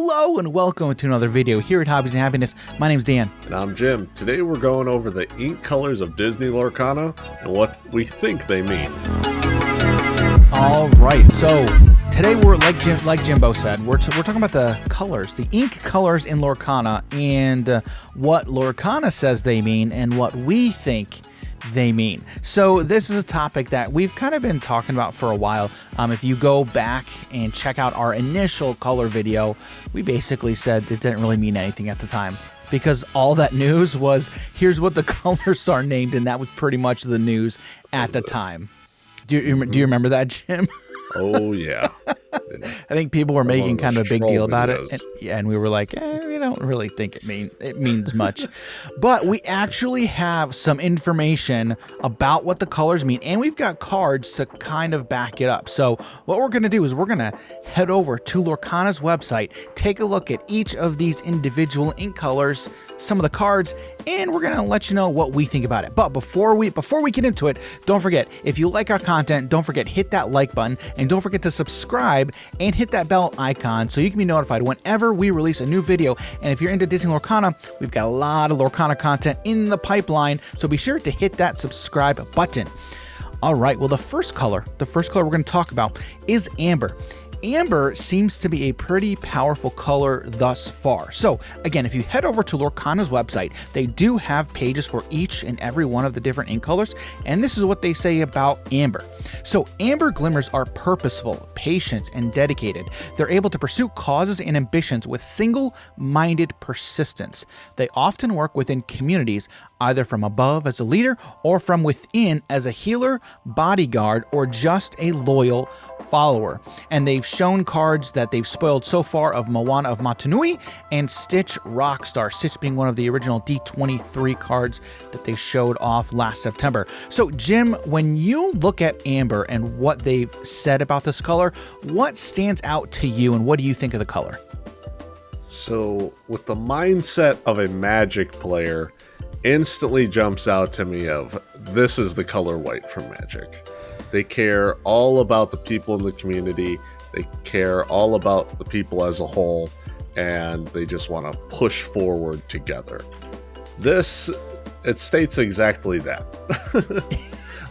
Hello and welcome to another video here at Hobbies and Happiness. My name's Dan. And I'm Jim. Today we're going over the ink colors of Disney Lorcana and what we think they mean. All right, so today we're, like Jimbo said, we're talking about the colors, the ink colors in Lorcana, and what Lorcana says they mean and what we think they mean. So this is a topic that we've kind of been talking about for a while. If you go back and check out our initial color video, we basically said it didn't really mean anything at the time because all that news was here's what the colors are named, and that was pretty much the news at the time. Do you remember that, Jim? Oh, yeah. I think people were making kind of a big deal about it, and we were like, we don't really think it means much. But we actually have some information about what the colors mean, and we've got cards to kind of back it up. So what we're going to do is we're going to head over to Lorcana's website, take a look at each of these individual ink colors, some of the cards, and we're going to let you know what we think about it. But before we get into it, don't forget, if you like our content, don't forget, hit that like button, and don't forget to subscribe and hit that bell icon so you can be notified whenever we release a new video. And if you're into Disney Lorcana, we've got a lot of Lorcana content in the pipeline, so be sure to hit that subscribe button. All right, well, the first color we're going to talk about is amber. Amber seems to be a pretty powerful color thus far. So again, if you head over to Lorcana's website, they do have pages for each and every one of the different ink colors, and this is what they say about amber. So amber glimmers are purposeful, patient, and dedicated. They're able to pursue causes and ambitions with single-minded persistence. They often work within communities, either from above as a leader or from within as a healer, bodyguard, or just a loyal follower. And they've shown cards that they've spoiled so far of Moana of Motunui and Stitch Rockstar, Stitch being one of the original D23 cards that they showed off last September. So Jim, when you look at amber and what they've said about this color, what stands out to you and what do you think of the color? So with the mindset of a Magic player, instantly jumps out to me of this is the color white from Magic. They care all about the people in the community. They care all about the people as a whole, and they just want to push forward together. It states exactly that.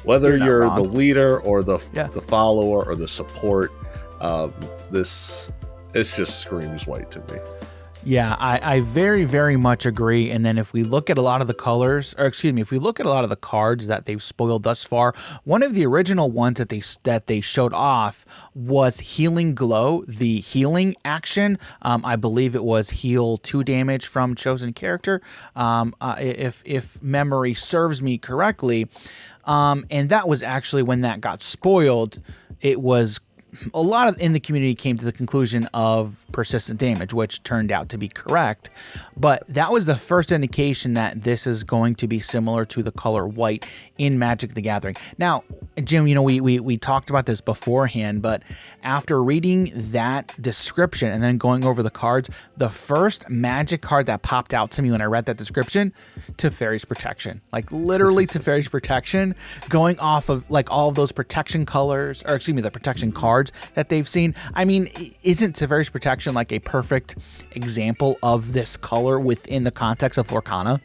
Whether you're the leader or the follower or the support, it just screams white to me. Yeah, I very, very much agree. And then if we look at a lot of the colors, if we look at a lot of the cards that they've spoiled thus far, one of the original ones that they showed off was Healing Glow, the healing action. I believe it was heal 2 damage from chosen character, if memory serves me correctly. And that was actually when that got spoiled. It was a lot in the community came to the conclusion of persistent damage, which turned out to be correct. But that was the first indication that this is going to be similar to the color white in Magic the Gathering. Now, Jim, we talked about this beforehand, but after reading that description and then going over the cards, the first Magic card that popped out to me when I read that description, Teferi's Protection. Like literally Teferi's Protection, going off of like all of those protection colors, the protection cards that they've seen. I mean, isn't Teferi's Protection like a perfect example of this color within the context of Lorcana?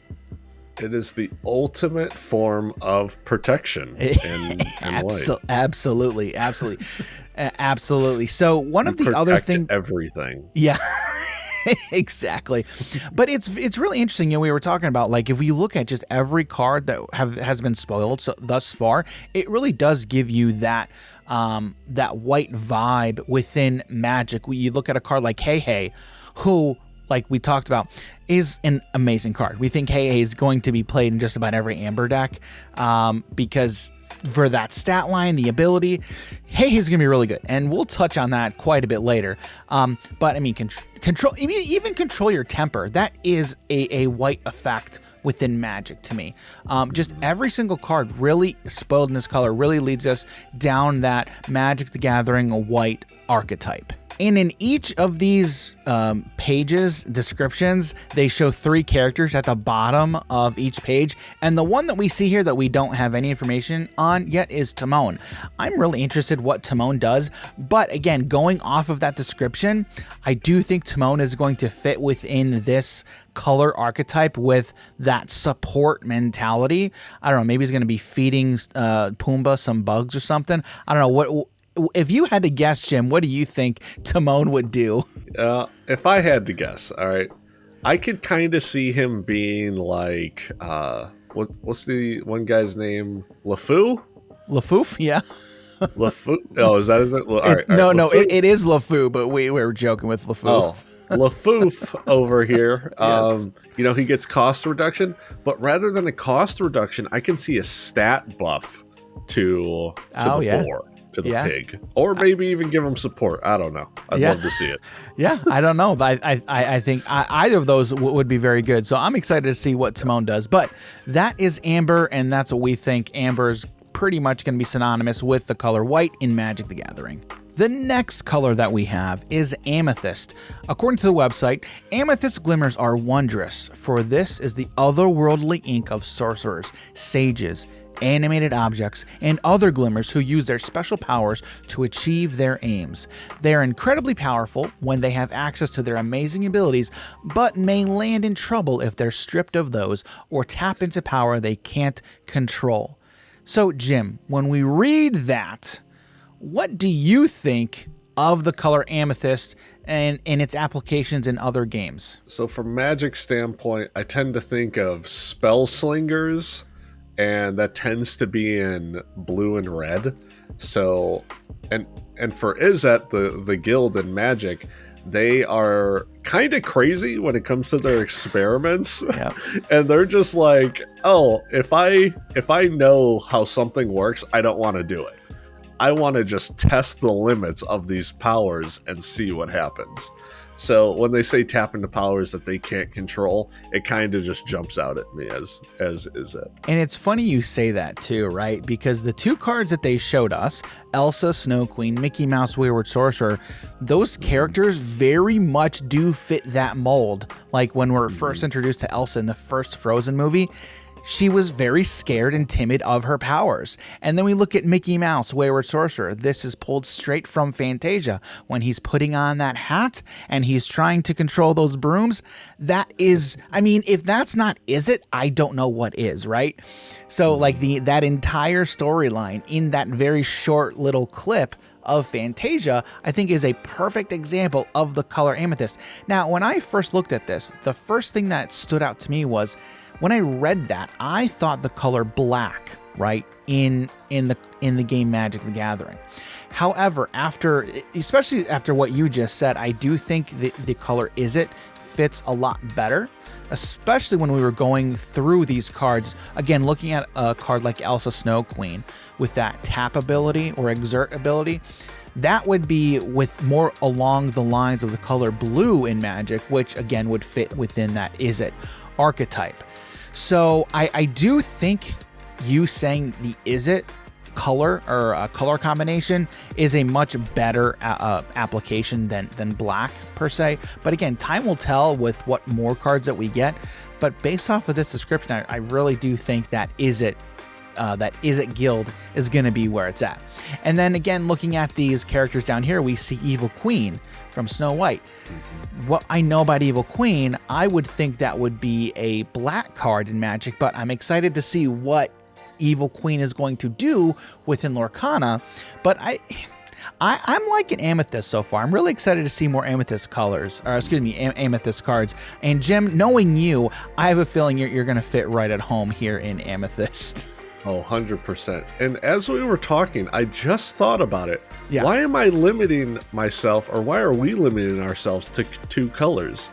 It is the ultimate form of protection in white. Absolutely. Absolutely. So one of the other things, everything. Yeah. Exactly. But it's really interesting. We were talking about, like, if we look at just every card that has been spoiled thus far, it really does give you that white vibe within Magic. You look at a card like Hey Hey, who, like we talked about, is an amazing card. We think Hey Hey is going to be played in just about every Amber deck because for that stat line, the ability, Hey Hey's going to be really good. And we'll touch on that quite a bit later. But I mean, control your temper. That is a white effect within Magic to me. Just every single card really spoiled in this color really leads us down that Magic the Gathering white archetype. And in each of these pages, descriptions, they show 3 characters at the bottom of each page. And the one that we see here that we don't have any information on yet is Timon. I'm really interested what Timon does. But again, going off of that description, I do think Timon is going to fit within this color archetype with that support mentality. I don't know, maybe he's going to be feeding Pumbaa some bugs or something. I don't know. What if you had to guess, Jim, what do you think Timon would do? If I had to guess, all right, I could kind of see him being like, what's the one guy's name? LeFou? LeFou, yeah. LeFou? Oh, is that his name? All right, no, it is LeFou, but we were joking with LeFou. Oh, LeFou over here. Yes. He gets cost reduction, but rather than a cost reduction, I can see a stat buff to the boar. To the pig, or maybe even give him support. I don't know. I'd love to see it. Yeah, I don't know. I think either of those would be very good. So I'm excited to see what Timon does. But that is amber, and that's what we think. Amber's pretty much going to be synonymous with the color white in Magic the Gathering. The next color that we have is amethyst. According to the website, amethyst glimmers are wondrous, for this is the otherworldly ink of sorcerers, sages, animated objects, and other glimmers who use their special powers to achieve their aims. They are incredibly powerful when they have access to their amazing abilities, but may land in trouble if they're stripped of those or tap into power they can't control. So, Jim, when we read that, what do you think of the color amethyst and its applications in other games? So from Magic standpoint, I tend to think of spell slingers, and that tends to be in blue and red. So, and for Izzet, the guild in Magic, they are kind of crazy when it comes to their experiments. Yep. And they're just like, oh, if I know how something works, I don't want to do it. I want to just test the limits of these powers and see what happens. So when they say tap into powers that they can't control, it kind of just jumps out at me as is it. And it's funny you say that too, right? Because the 2 cards that they showed us, Elsa, Snow Queen, Mickey Mouse, Wayward Sorcerer, those characters very much do fit that mold. Like when we're first introduced to Elsa in the first Frozen movie, she was very scared and timid of her powers. And then we look at Mickey Mouse, Wayward Sorcerer. This is pulled straight from Fantasia when he's putting on that hat and he's trying to control those brooms. That is, I mean, if that's not Izzet, I don't know what is, right? So like that entire storyline in that very short little clip of Fantasia, I think is a perfect example of the color amethyst. Now, when I first looked at this, the first thing that stood out to me was when I read that, I thought the color black, right, in the game Magic the Gathering. However, especially after what you just said, I do think the color Izzet fits a lot better, especially when we were going through these cards. Again, looking at a card like Elsa Snow Queen with that tap ability or exert ability, that would be with more along the lines of the color blue in Magic, which again would fit within that Izzet archetype. So I do think you saying the Izzet color or color combination is a much better application than black per se. But again, time will tell with what more cards that we get. But based off of this description, I really do think that Izzet guild is going to be where it's at. And then again, looking at these characters down here, we see Evil Queen from Snow White. What I know about Evil Queen, I would think that would be a black card in Magic, but I'm excited to see what Evil Queen is going to do within Lorcana. But I'm liking Amethyst so far. I'm really excited to see more Amethyst colors, or excuse me, Amethyst cards. And Jim, knowing you, I have a feeling you're going to fit right at home here in Amethyst. Oh, 100%. And as we were talking, I just thought about it. Yeah. Why am I limiting myself, or why are we limiting ourselves to 2 colors?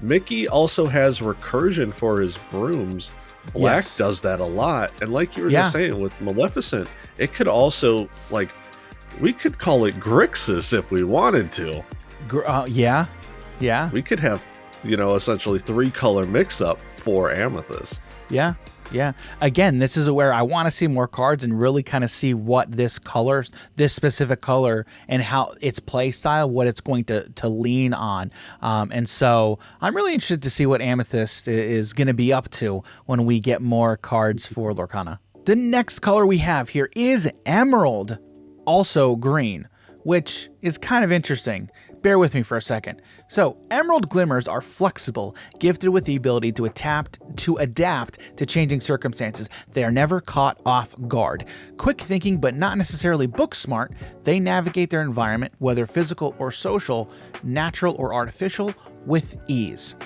Mickey also has recursion for his brooms. Black does that a lot. And like you were just saying with Maleficent, it could also, like, we could call it Grixis if we wanted to. Yeah. We could have, essentially 3 color mix up for Amethyst. Yeah. Yeah. Again, this is where I want to see more cards and really kind of see what this specific color, and how its play style, what it's going to lean on. And so I'm really interested to see what Amethyst is going to be up to when we get more cards for Lorcana. The next color we have here is Emerald, also green, which is kind of interesting. Bear with me for a second. So, emerald glimmers are flexible, gifted with the ability to adapt to changing circumstances. They are never caught off guard. Quick thinking, but not necessarily book smart, they navigate their environment, whether physical or social, natural or artificial, with ease.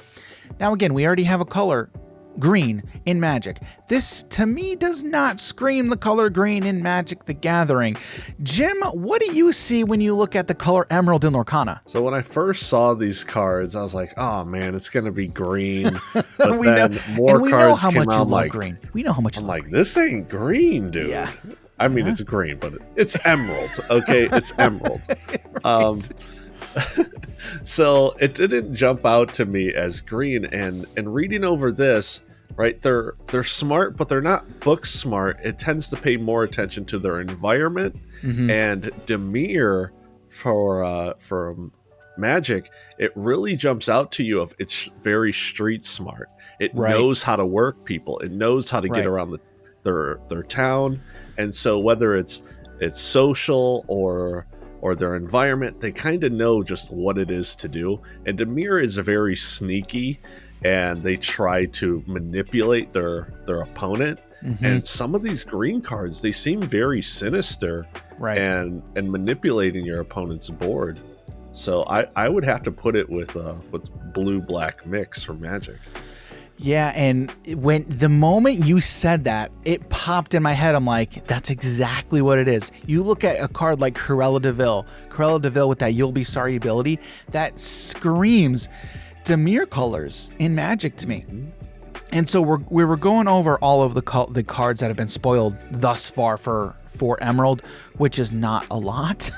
Now again, we already have a color, green, in Magic. This, to me, does not scream the color green in Magic the Gathering. Jim, what do you see when you look at the color emerald in Lorcana? So when I first saw these cards, I was like, oh man, it's going to be green. But then more cards came out, I'm like, green. We know how much I'm like, this ain't green, dude. Yeah. I mean, it's green, but it's emerald. Okay, it's emerald. Right. So it didn't jump out to me as green, and reading over this, right, they're smart, but they're not book smart. It tends to pay more attention to their environment, and Dimir for Magic, it really jumps out to you of it's very street smart. It knows how to work people. It knows how to get around their town, and so whether it's social or their environment, they kind of know just what it is to do. And Dimir is very sneaky, and they try to manipulate their opponent. And some of these green cards, they seem very sinister, and manipulating your opponent's board. So I would have to put it with blue-black mix for Magic. Yeah, and when the moment you said that, it popped in my head. I'm like, that's exactly what it is. You look at a card like Cruella de Vil with that You'll Be Sorry ability, that screams Dimir colors in Magic to me. And so we were going over all of the cards that have been spoiled thus far for Emerald, which is not a lot.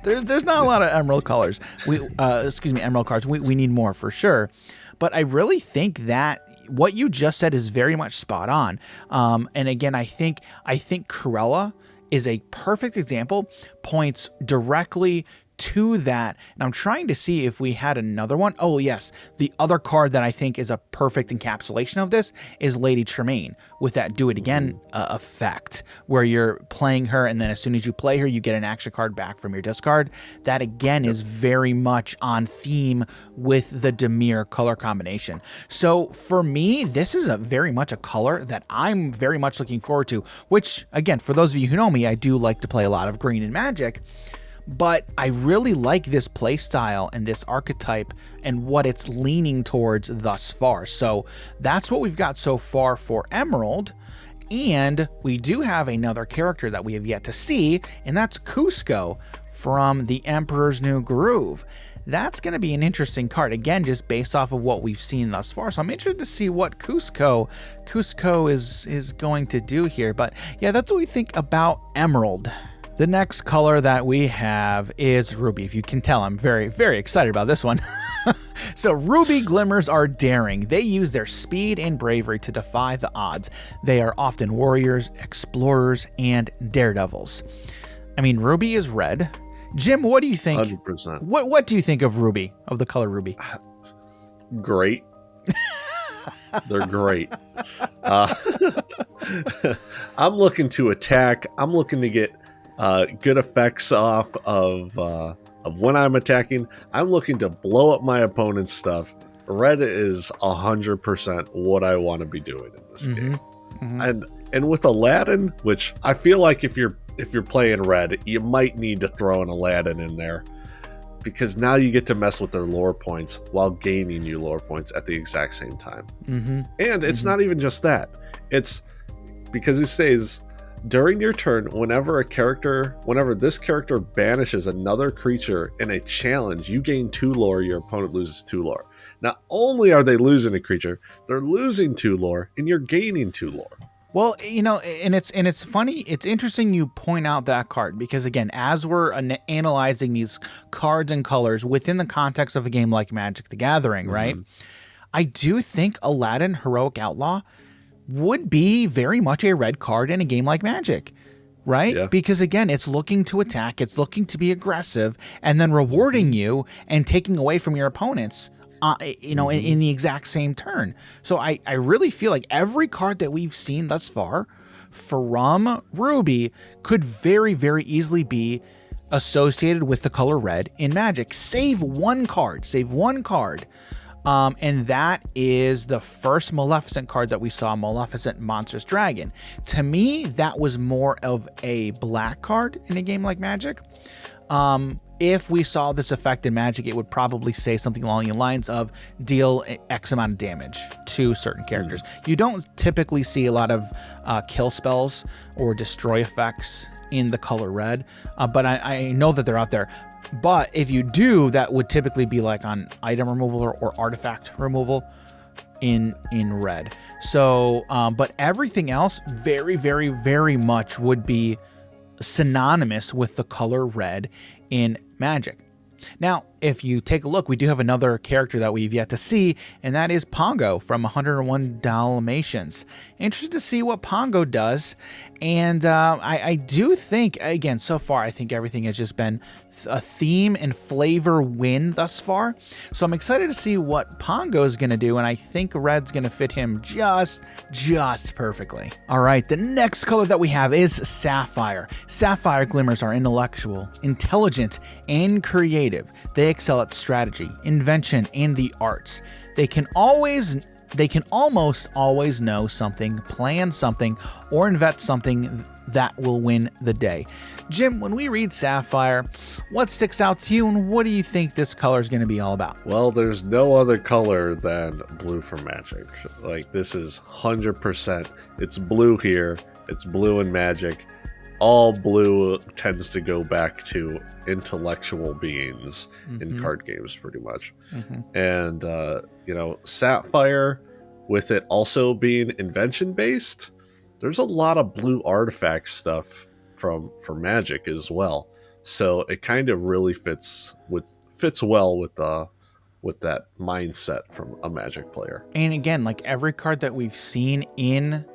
There's not a lot of Emerald colors. Emerald cards. We need more for sure. But I really think that what you just said is very much spot on. And again, I think Cruella is a perfect example, points directly to that. And I'm trying to see if we had another one. Oh, yes. The other card that I think is a perfect encapsulation of this is Lady Tremaine with that Do It Again effect, where you're playing her, and then as soon as you play her, you get an action card back from your discard. That, again, is very much on theme with the Dimir color combination. So for me, this is very much a color that I'm very much looking forward to, which, again, for those of you who know me, I do like to play a lot of green in Magic. But I really like this play style and this archetype and what it's leaning towards thus far. So that's what we've got so far for Emerald. And we do have another character that we have yet to see, and that's Kuzco from the Emperor's New Groove. That's going to be an interesting card, again, just based off of what we've seen thus far. So I'm interested to see what Kuzco is going to do here. But yeah, that's what we think about Emerald. The next color that we have is Ruby. If you can tell, I'm very, very excited about this one. So Ruby glimmers are daring. They use their speed and bravery to defy the odds. They are often warriors, explorers, and daredevils. I mean, Ruby is red. Jim, what do you think? 100%. What do you think of Ruby, of the color Ruby? Great. They're great. I'm looking to attack. I'm looking to get good effects off of when I'm attacking. I'm looking to blow up my opponent's stuff. Red is 100% what I want to be doing in this game. And with Aladdin, which I feel like if you're playing red, you might need to throw an Aladdin in there, because now you get to mess with their lore points while gaining new lore points at the exact same time. And it's not even just that. It's because it says, during your turn, whenever this character banishes another creature in a challenge, you gain 2 lore, your opponent loses 2 lore. Not only are they losing a creature, they're losing 2 lore, and you're gaining 2 lore. Well, you know, and it's funny, it's interesting you point out that card, because again, as we're analyzing these cards and colors within the context of a game like Magic the Gathering, right? I do think Aladdin Heroic Outlaw would be very much a red card in a game like Magic, right? Yeah. Because again, it's looking to attack, it's looking to be aggressive, and then rewarding you and taking away from your opponents, in the exact same turn. So I really feel like every card that we've seen thus far from Ruby could very, very easily be associated with the color red in Magic. Save one card. And that is the first Maleficent card that we saw, Maleficent Monstrous Dragon. To me, that was more of a black card in a game like Magic. If we saw this effect in Magic, it would probably say something along the lines of deal X amount of damage to certain characters. You don't typically see a lot of kill spells or destroy effects in the color red, but I know that they're out there. But if you do, that would typically be like on item removal or artifact removal in red. So, but everything else very, very, very much would be synonymous with the color red in Magic. Now, if you take a look, we do have another character that we've yet to see, and that is Pongo from 101 Dalmatians. Interested to see what Pongo does, and I do think, again, so far, I think everything has just been a theme and flavor win thus far. So I'm excited to see what Pongo is going to do, and I think red's going to fit him just perfectly. All right, the next color that we have is Sapphire. Sapphire glimmers are intellectual, intelligent, and creative. They excel at strategy, invention, and the arts. They can almost always know something, plan something, or invent something that will win the day. Jim, when we read Sapphire, what sticks out to you, and what do you think this color is going to be all about? Well, there's no other color than blue for Magic. Like, this is 100%. It's blue here. It's blue in Magic. All blue tends to go back to intellectual beings in card games, pretty much. And, Sapphire, with it also being invention-based, there's a lot of blue artifact stuff for Magic as well. So it kind of really fits well with that mindset from a Magic player. And again, like every card that we've seen in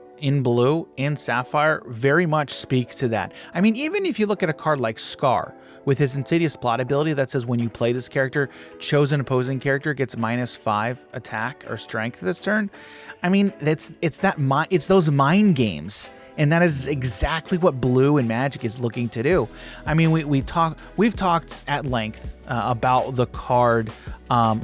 blue, in Sapphire, very much speaks to that. I mean, even if you look at a card like Scar, with his Insidious Plot ability that says when you play this character, chosen opposing character gets -5 attack or strength this turn. I mean, it's those mind games, and that is exactly what blue and Magic is looking to do. I mean, we've talked at length about the card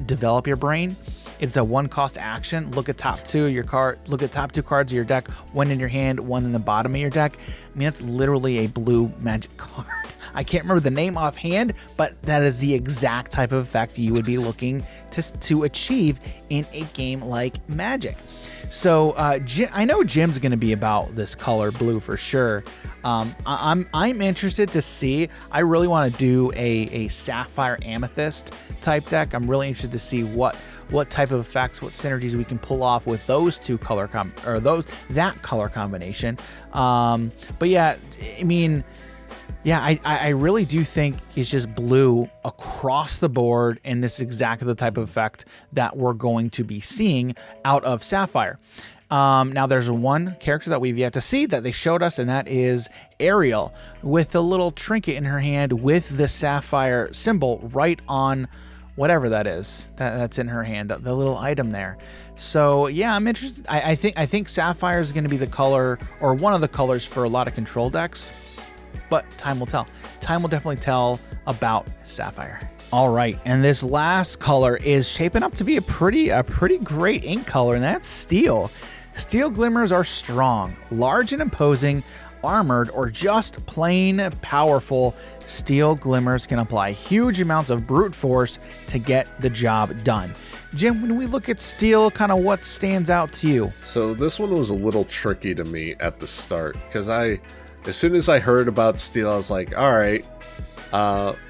Develop Your Brain. It's a 1-cost action. Look at top two cards of your deck, one in your hand, one in the bottom of your deck. I mean, that's literally a blue Magic card. I can't remember the name offhand, but that is the exact type of effect you would be looking to achieve in a game like Magic. So I know Jim's going to be about this color blue for sure. I'm interested to see. I really want to do a Sapphire Amethyst type deck. I'm really interested to see what type of effects, what synergies we can pull off with those two color that color combination. But yeah, I mean, yeah, I really do think it's just blue across the board, and this is exactly the type of effect that we're going to be seeing out of Sapphire. Now, there's one character that we've yet to see that they showed us, and that is Ariel, with a little trinket in her hand with the Sapphire symbol right on whatever that is that's in her hand, the little item there. So yeah, I'm interested. I think Sapphire is going to be the color, or one of the colors, for a lot of control decks. But time will tell. Time will definitely tell about Sapphire. All right, and this last color is shaping up to be a pretty great ink color, and that's Steel. Steel glimmers are strong, large and imposing, armored, or just plain powerful. Steel glimmers can apply huge amounts of brute force to get the job done. Jim, when we look at Steel, kind of what stands out to you? So this one was a little tricky to me at the start, because as soon as I heard about Steel, I was like, all right.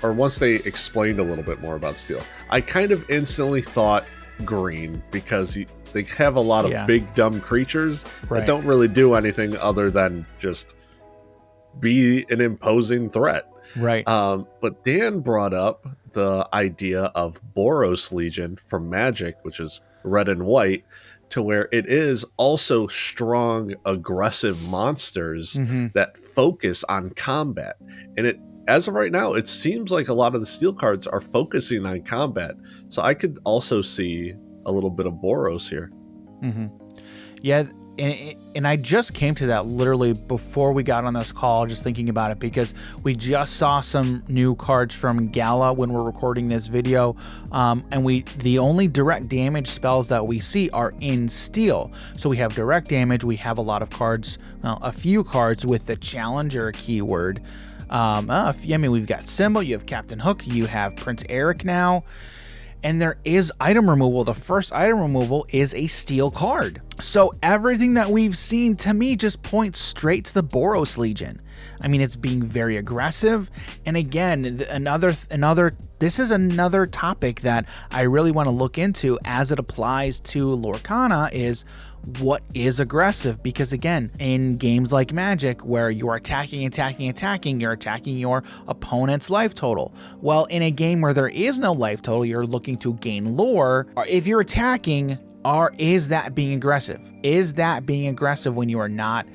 Or once they explained a little bit more about Steel, I kind of instantly thought green, because they have a lot of big, dumb creatures that don't really do anything other than just be an imposing threat. Right. But Dan brought up the idea of Boros Legion from Magic, which is red and white, to where it is also strong, aggressive monsters that focus on combat. And it, as of right now, it seems like a lot of the steel cards are focusing on combat. So I could also see a little bit of Boros here. Yeah, and I just came to that literally before we got on this call, just thinking about it, because we just saw some new cards from Gala when we're recording this video, and the only direct damage spells that we see are in steel. So we have direct damage, we have a lot of cards, well, a few cards with the Challenger keyword. I mean, we've got Symbol, you have Captain Hook, you have Prince Eric now. And there is item removal. The first item removal is a steel card. So everything that we've seen to me just points straight to the Boros Legion. I mean, it's being very aggressive. And again, this is another topic that I really want to look into as it applies to Lorcana, is what is aggressive? Because again, in games like Magic, where you're attacking, you're attacking your opponent's life total. Well, in a game where there is no life total, you're looking to gain lore. Or if you're attacking, is that being aggressive? Is that being aggressive when you are not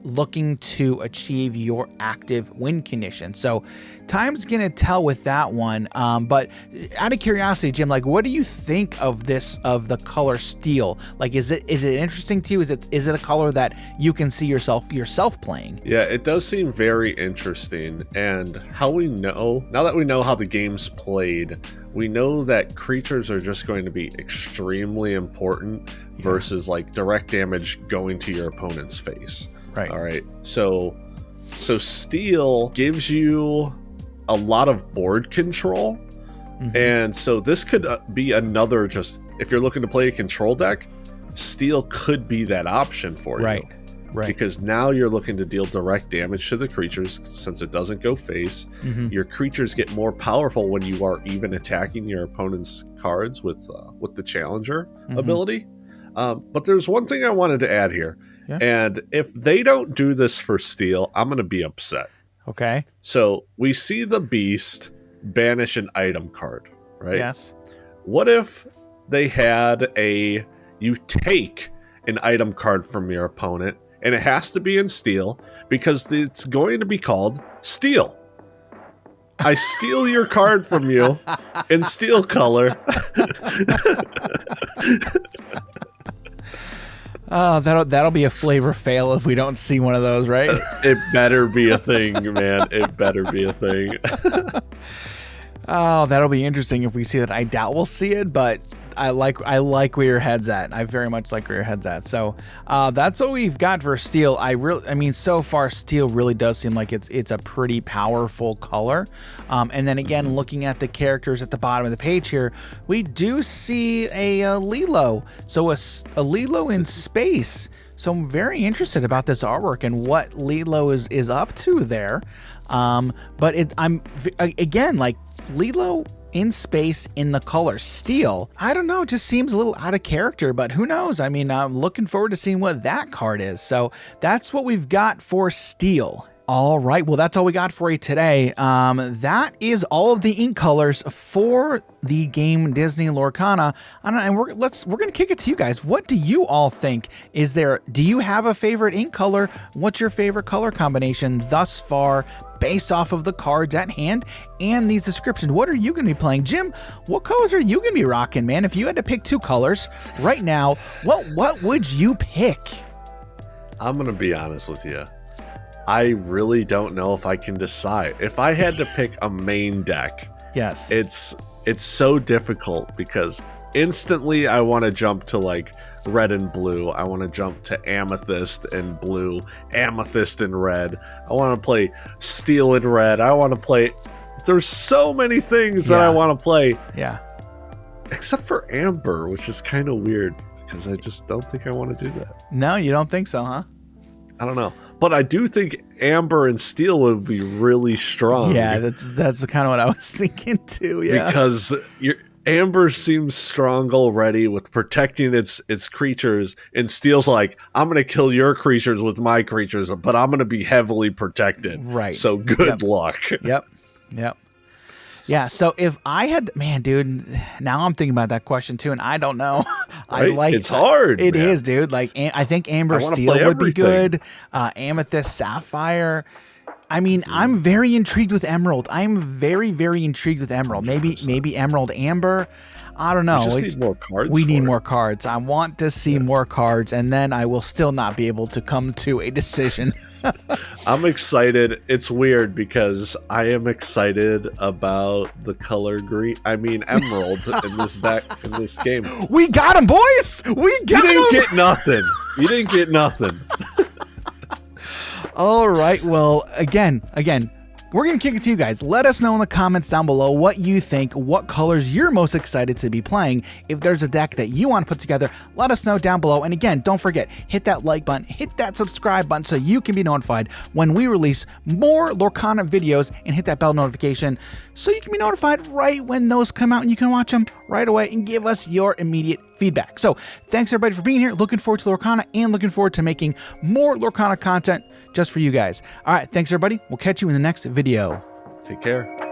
looking to achieve your active win condition? So time's gonna tell with that one. But out of curiosity, Jim, like, what do you think of the color steel? Like, is it interesting to you? Is it a color that you can see yourself playing? Yeah, it does seem very interesting. And now that we know how the game's played, we know that creatures are just going to be extremely important versus like direct damage going to your opponent's face. Right. All right. So steel gives you a lot of board control. And so this could be another, just if you're looking to play a control deck, steel could be that option for you. Right. Because now you're looking to deal direct damage to the creatures since it doesn't go face. Your creatures get more powerful when you are even attacking your opponent's cards with the Challenger ability. But there's one thing I wanted to add here. Yeah. And if they don't do this for steel, I'm going to be upset. Okay. So we see the Beast banish an item card, right? Yes. What if they had you take an item card from your opponent, and it has to be in steel because it's going to be called steel. I steal your card from you in steel color. Oh, that'll be a flavor fail if we don't see one of those, right? It better be a thing, man. It better be a thing. Oh, that'll be interesting if we see that. I doubt we'll see it, but I like where your head's at. I very much like where your head's at. So that's what we've got for steel. I mean, so far steel really does seem like it's a pretty powerful color. And then again, looking at the characters at the bottom of the page here, we do see a Lilo. So a Lilo in space. So I'm very interested about this artwork and what Lilo is up to there. But I'm again, like, Lilo in space in the color steel. I don't know, it just seems a little out of character, but who knows? I mean, I'm looking forward to seeing what that card is. So that's what we've got for steel. All right, well, that's all we got for you today. That is all of the ink colors for the game Disney Lorcana. And we're gonna kick it to you guys. What do you all think? Do you have a favorite ink color? What's your favorite color combination thus far, based off of the cards at hand and these descriptions? What are you going to be playing? Jim, what colors are you going to be rocking, man? If you had to pick two colors right now, what would you pick? I'm going to be honest with you. I really don't know if I can decide. If I had to pick a main deck, yes, it's so difficult because instantly I want to jump to like red and blue. I want to jump to amethyst and blue, amethyst and red. I want to play steel and red. I want to play. There's so many things that I want to play. Yeah. Except for amber, which is kind of weird because I just don't think I want to do that. No, you don't think so, huh? I don't know. But I do think amber and steel would be really strong. Yeah, that's kind of what I was thinking too. Yeah. Because Amber seems strong already with protecting its creatures, and Steel's like, I'm going to kill your creatures with my creatures, but I'm going to be heavily protected. Right. So good luck. Yep. Yeah, so if I had, man, dude, now I'm thinking about that question too, and I don't know. Right? It's hard. It is, dude. Like, I think Amber Steel would be good. Amethyst Sapphire. I mean, I'm very intrigued with Emerald. I'm very, very intrigued with Emerald. 100%. Maybe Emerald Amber. I don't know. We just need more cards. We need more cards. I want to see more cards, and then I will still not be able to come to a decision. I'm excited. It's weird because I am excited about the color green. I mean, emerald in this deck, in this game. We got him, boys. We got him. You didn't get nothing. You didn't get nothing. All right. Well, again, we're going to kick it to you guys. Let us know in the comments down below what you think, what colors you're most excited to be playing. If there's a deck that you want to put together, let us know down below. And again, don't forget, hit that like button, hit that subscribe button so you can be notified when we release more Lorcana videos, and hit that bell notification so you can be notified right when those come out and you can watch them right away and give us your immediate feedback. So thanks everybody for being here. Looking forward to Lorcana and looking forward to making more Lorcana content just for you guys. All right, thanks everybody. We'll catch you in the next video. Take care.